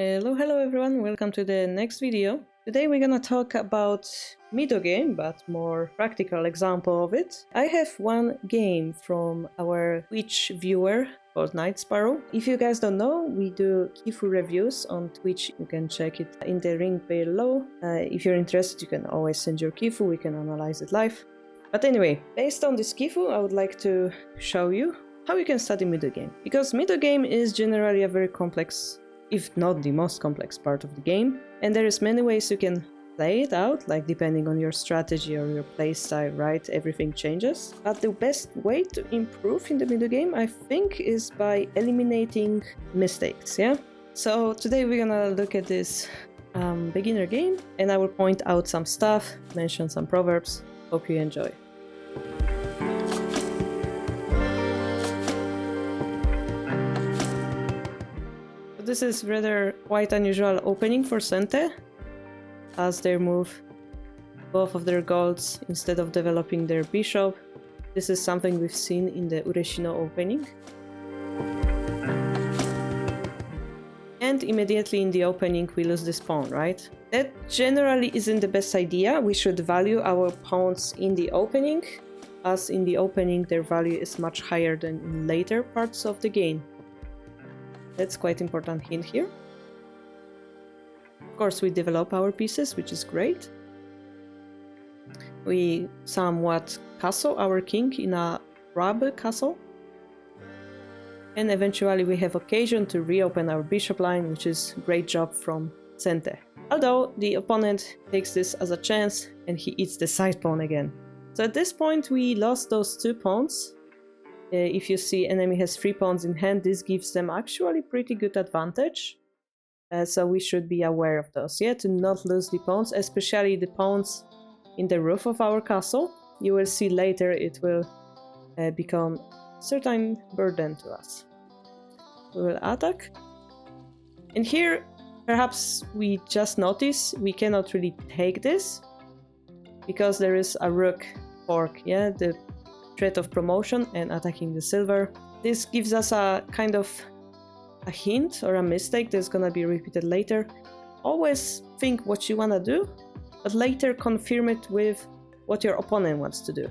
Hello everyone, welcome to the next video. Today we're gonna talk about middle game, but more practical example of it. I have one game from our Twitch viewer called Night Sparrow. If you guys don't know, we do Kifu reviews on Twitch. You can check it in the link below. If you're interested, you can always send your Kifu, we can analyze it live. But anyway, based on this Kifu, I would like to show you how you can study middle game. Because middle game is generally a very complex, if not the most complex part of the game, and there is many ways you can play it out, like depending on your strategy or your play style, right? Everything changes. But the best way to improve in the middle game, I think, is by eliminating mistakes, yeah? So today we're gonna look at this beginner game, and I will point out some stuff, mention some proverbs. Hope you enjoy. This is rather quite unusual opening for Sente, as they move both of their golds instead of developing their bishop. This is something we've seen in the Ureshino opening. And immediately in the opening we lose this pawn, right? That generally isn't the best idea. We should value our pawns in the opening, as in the opening their value is much higher than in later parts of the game. That's quite important hint here. Of course, we develop our pieces, which is great. We somewhat castle our king in a rubber castle. And eventually we have occasion to reopen our bishop line, which is a great job from Sente. Although the opponent takes this as a chance and he eats the side pawn again. So at this point we lost those two pawns. If you see enemy has 3 pawns in hand, this gives them actually pretty good advantage. So we should be aware of those, yeah, to not lose the pawns, especially the pawns in the roof of our castle. You will see later it will become a certain burden to us. We will attack. And here, perhaps we just notice we cannot really take this, because there is a rook fork, yeah, the threat of promotion and attacking the silver. This gives us a kind of a hint or a mistake that's gonna be repeated later. Always think what you wanna do, but later confirm it with what your opponent wants to do.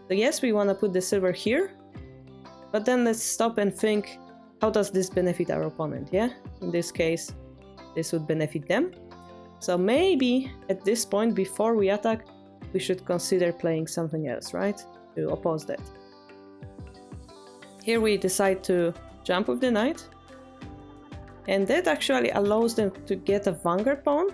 So yes, we wanna put the silver here, but then let's stop and think, how does this benefit our opponent, yeah? In this case, this would benefit them. So maybe at this point, before we attack, we should consider playing something else, right? To oppose that. Here we decide to jump with the knight, and that actually allows them to get a vanguard pawn,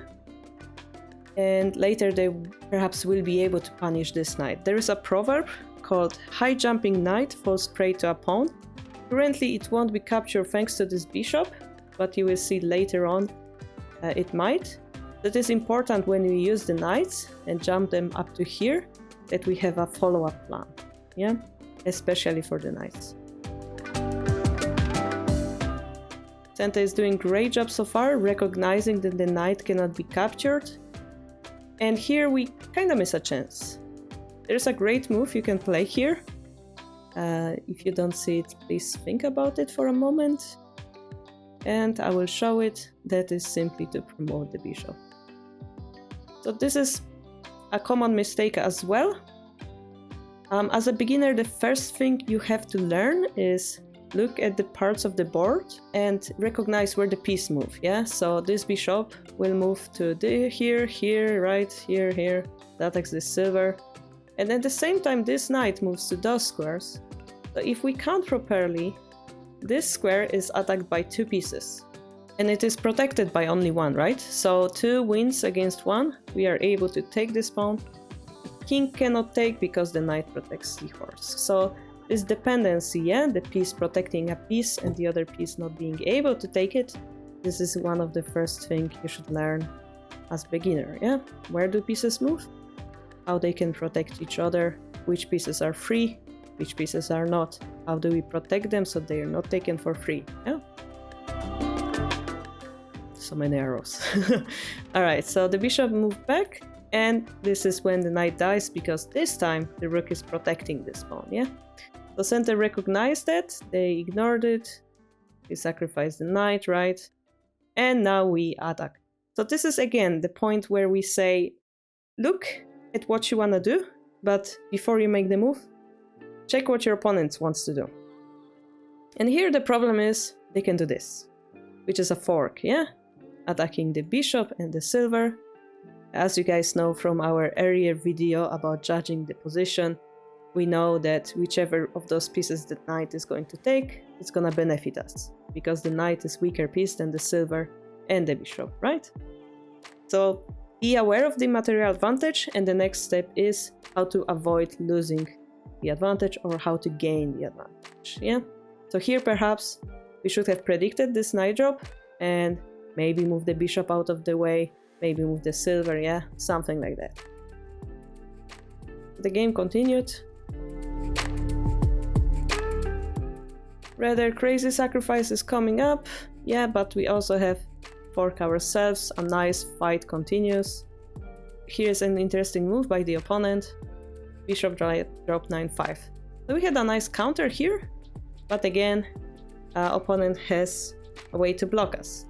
and later they perhaps will be able to punish this knight. There is a proverb called "High jumping knight falls prey to a pawn." Currently it won't be captured thanks to this bishop, but you will see later on it might. That is important when we use the knights and jump them up to here, that we have a follow-up plan, yeah, especially for the knights. Sente is doing great job so far, recognizing that the knight cannot be captured, and here we kind of miss a chance. There's a great move you can play here. If you don't see it, please think about it for a moment, and I will show it. That is simply to promote the bishop. So this is a common mistake as well. As a beginner, the first thing you have to learn is look at the parts of the board and recognize where the piece move, yeah? So this bishop will move to here, here, right, here, here. That attacks the silver. And at the same time, this knight moves to those squares. So if we count properly, this square is attacked by 2 pieces. And it is protected by only 1, right? So 2 wins against 1. We are able to take this pawn. The king cannot take because the knight protects the horse. So this dependency, yeah, the piece protecting a piece and the other piece not being able to take it, this is one of the first things you should learn as beginner, yeah? Where do pieces move? How they can protect each other? Which pieces are free? Which pieces are not? How do we protect them so they are not taken for free, yeah? So many arrows. Alright, so the bishop moved back, and this is when the knight dies, because this time the rook is protecting this pawn, yeah? So Sente recognized that, they ignored it, they sacrificed the knight, right? And now we attack. So this is again the point where we say, look at what you want to do, but before you make the move, check what your opponent wants to do. And here the problem is they can do this, which is a fork, yeah? Attacking the bishop and the silver. As you guys know from our earlier video about judging the position, we know that whichever of those pieces the knight is going to take, it's gonna benefit us, because the knight is weaker piece than the silver and the bishop, right? So be aware of the material advantage, and the next step is how to avoid losing the advantage or how to gain the advantage, yeah? So here perhaps we should have predicted this knight drop and maybe move the bishop out of the way, maybe move the silver, yeah? Something like that. The game continued. Rather crazy sacrifice is coming up, yeah, but we also have fork ourselves, a nice fight continues. Here's an interesting move by the opponent. Bishop dropped 9-5. So we had a nice counter here, but again, opponent has a way to block us.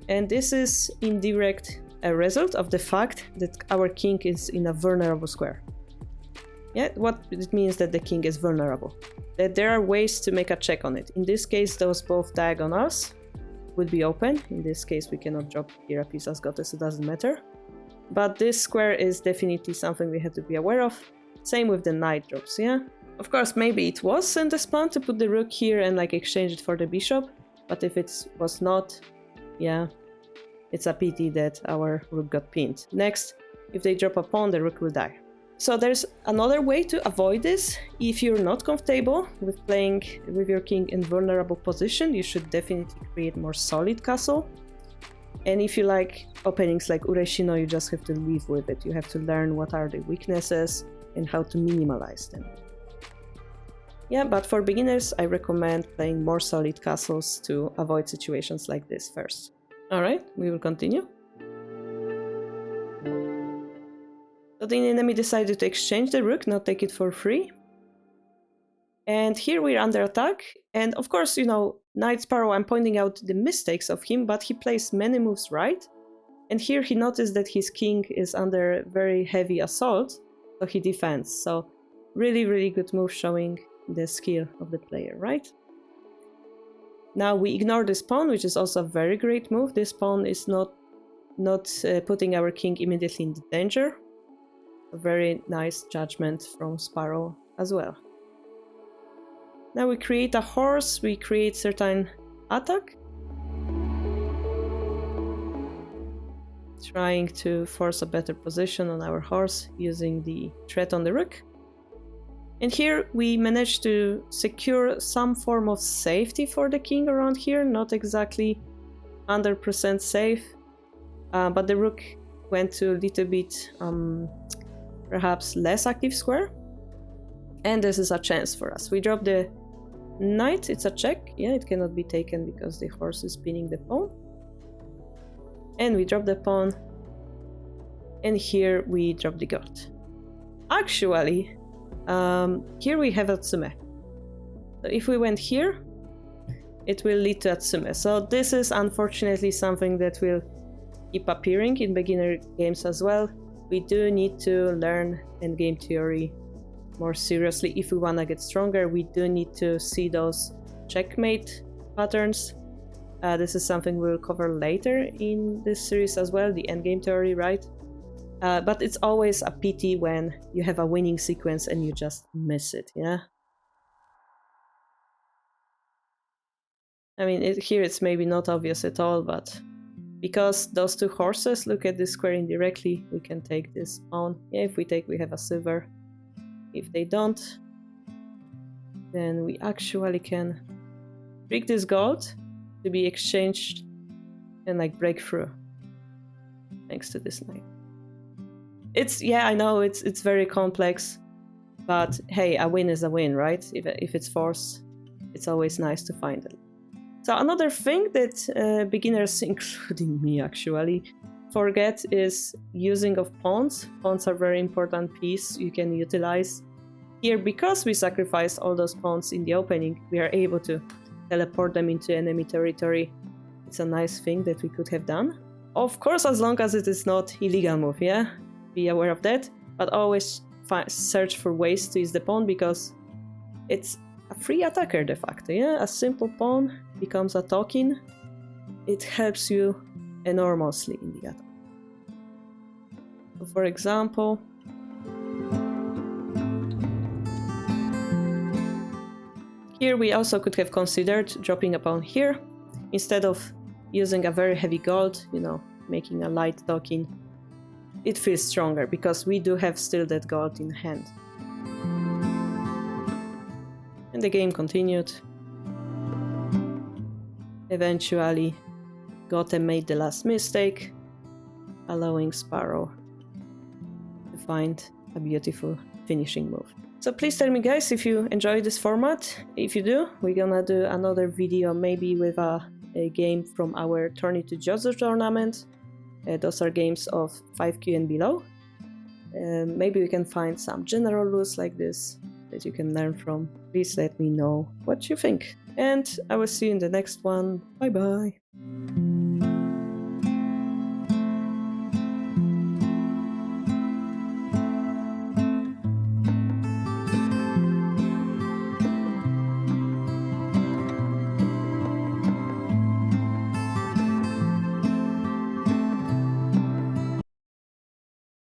And this is indirect a result of the fact that our king is in a vulnerable square. Yeah, what it means that the king is vulnerable. That there are ways to make a check on it. In this case, those both diagonals would be open. In this case, we cannot drop here a piece as goddess, it doesn't matter. But this square is definitely something we have to be aware of. Same with the knight drops, yeah? Of course, maybe it was in the spawn to put the rook here and like exchange it for the bishop. But if it was not, yeah, it's a pity that our rook got pinned. Next, if they drop a pawn, the rook will die. So there's another way to avoid this. If you're not comfortable with playing with your king in vulnerable position, you should definitely create more solid castle. And if you like openings like Ureshino, you just have to live with it. You have to learn what are the weaknesses and how to minimalize them. Yeah, but for beginners, I recommend playing more solid castles to avoid situations like this first. Alright, we will continue. So the enemy decided to exchange the rook, not take it for free. And here we're under attack. And of course, you know, Knight Sparrow, I'm pointing out the mistakes of him, but he plays many moves right. And here he noticed that his king is under very heavy assault, so he defends. So really, really good move showing the skill of the player, right? Now we ignore this pawn, which is also a very great move. This pawn is not putting our king immediately in danger. A very nice judgment from Sparrow as well. Now we create a horse, we create certain attack. Trying to force a better position on our horse using the threat on the rook. And here we managed to secure some form of safety for the king around here, not exactly 100% safe, but the rook went to a little bit perhaps less active square. And this is a chance for us. We drop the knight, it's a check. Yeah, it cannot be taken because the horse is pinning the pawn. And we drop the pawn. And here we drop the god. Actually, here we have Atsume. So if we went here, it will lead to Atsume. So this is unfortunately something that will keep appearing in beginner games as well. We do need to learn endgame theory more seriously. If we want to get stronger, we do need to see those checkmate patterns. This is something we'll cover later in this series as well, the endgame theory, right? But it's always a pity when you have a winning sequence and you just miss it, yeah? I mean, here it's maybe not obvious at all, but because those two horses look at this square indirectly, we can take this pawn. Yeah, if we take, we have a silver. If they don't, then we actually can trick this gold to be exchanged and like break through thanks to this knight. It's, yeah, I know it's very complex, but hey, a win is a win, right? If it's forced, it's always nice to find it. So another thing that beginners, including me actually, forget is using of pawns. Pawns are a very important piece you can utilize. Here, because we sacrificed all those pawns in the opening, we are able to teleport them into enemy territory It's a nice thing that we could have done. Of course, as long as it is not illegal move, yeah? Be aware of that. But always search for ways to use the pawn, because it's a free attacker de facto, yeah? A simple pawn becomes a token. It helps you enormously in the attack. For example, here we also could have considered dropping a pawn here, instead of using a very heavy gold, you know, making a light token. It feels stronger, because we do have still that gold in hand. And the game continued. Eventually, Gotham made the last mistake, allowing Sparrow to find a beautiful finishing move. So please tell me, guys, if you enjoy this format. If you do, we're gonna do another video, maybe with a game from our Tourney to Jozu tournament. Those are games of 5Q and below. Maybe we can find some general rules like this that you can learn from. Please let me know what you think. And I will see you in the next one. Bye bye.